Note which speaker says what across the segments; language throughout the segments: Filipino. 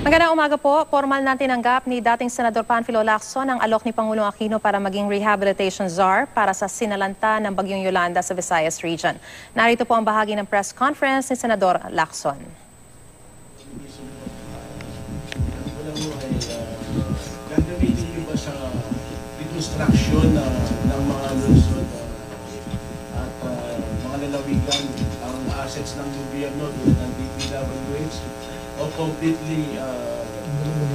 Speaker 1: Magandang umaga po. Formal na tinanggap ni dating Senador Panfilo Lacson ang alok ni Pangulong Aquino para maging rehabilitation czar para sa sinalanta ng Bagyong Yolanda sa Visayas Region. Narito po ang bahagi ng press conference ni Senador Lacson.
Speaker 2: Gagamitin niyo ba sa reconstruction ng mga lungsod at mga lalawigan ang assets ng gobyerno ng DPWH? O completely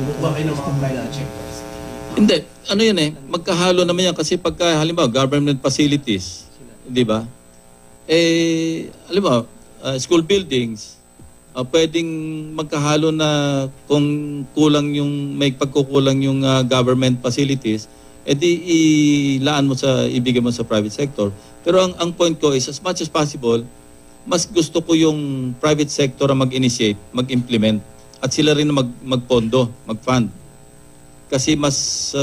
Speaker 2: kukuha kayo ng mga private sectors?
Speaker 3: Hindi. Ano yun magkahalo naman yan kasi pagka halimbawa government facilities, di ba? Halimbawa, school buildings, pwedeng magkahalo na kung kulang yung, may pagkukulang yung government facilities, edi ilaan mo ibigay mo sa private sector. Pero ang point ko is as much as possible, mas gusto ko yung private sector ang mag-initiate, mag-implement at sila rin na magpondo, mag-fund. Kasi mas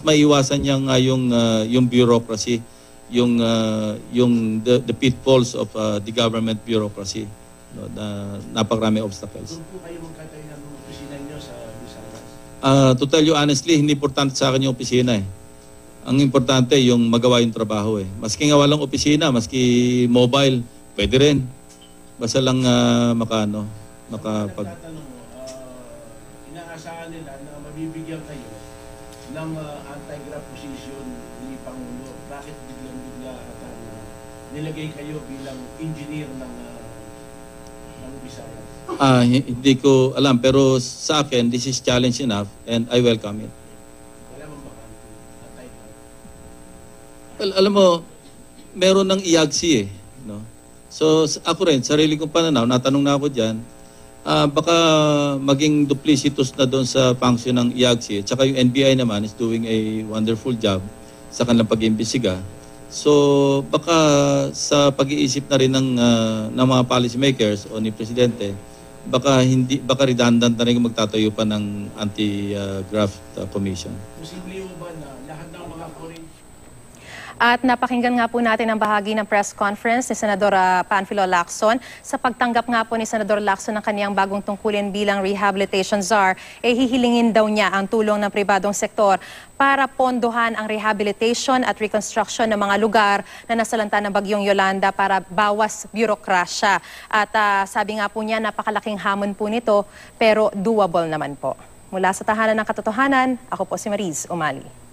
Speaker 3: maiwasan niya nga yung bureaucracy, the pitfalls of the government bureaucracy, no, na napakarami obstacles.
Speaker 2: Doon po kayo magkatayo ng opisina niyo sa Visayas?
Speaker 3: To tell you honestly, hindi importante sa akin yung opisina . Ang importante yung magawa yung trabaho . Maski nga walang opisina, maski mobile, pwede rin. Basta lang makapag...
Speaker 2: Nagtatanong mo, inaasahan nila na mabibigyan kayo ng anti-graft position ni Pangulo. Bakit biglang-bigla at nilagay kayo bilang engineer ng Visayas?
Speaker 3: Hindi ko alam. Pero sa akin, this is challenge enough and I welcome it.
Speaker 2: Wala mong bakante, anti-graft?
Speaker 3: Well, alam mo, meron ng IAGC no? So ako rin, sarili kong pananaw, natanong na ako dyan, baka maging duplicitous na doon sa function ng IAGC. Tsaka yung NBI naman is doing a wonderful job sa kanilang pag-iimbestiga. So baka sa pag-iisip na rin ng mga policymakers o ni Presidente, baka redundant na rin magtatayo pa ng anti-graft commission.
Speaker 2: Posible mo ba na lahat ng mga foreign...
Speaker 1: At napakinggan nga po natin ang bahagi ng press conference ni Senador Panfilo Lacson. Sa pagtanggap nga po ni Senador Lacson ng kaniyang bagong tungkulin bilang rehabilitation czar, hihilingin daw niya ang tulong ng pribadong sektor para pondohan ang rehabilitation at reconstruction ng mga lugar na nasalanta ng Bagyong Yolanda para bawas bürokrasya. At sabi nga po niya, napakalaking hamon po nito pero doable naman po. Mula sa Tahanan ng Katotohanan, ako po si Mariz Umali.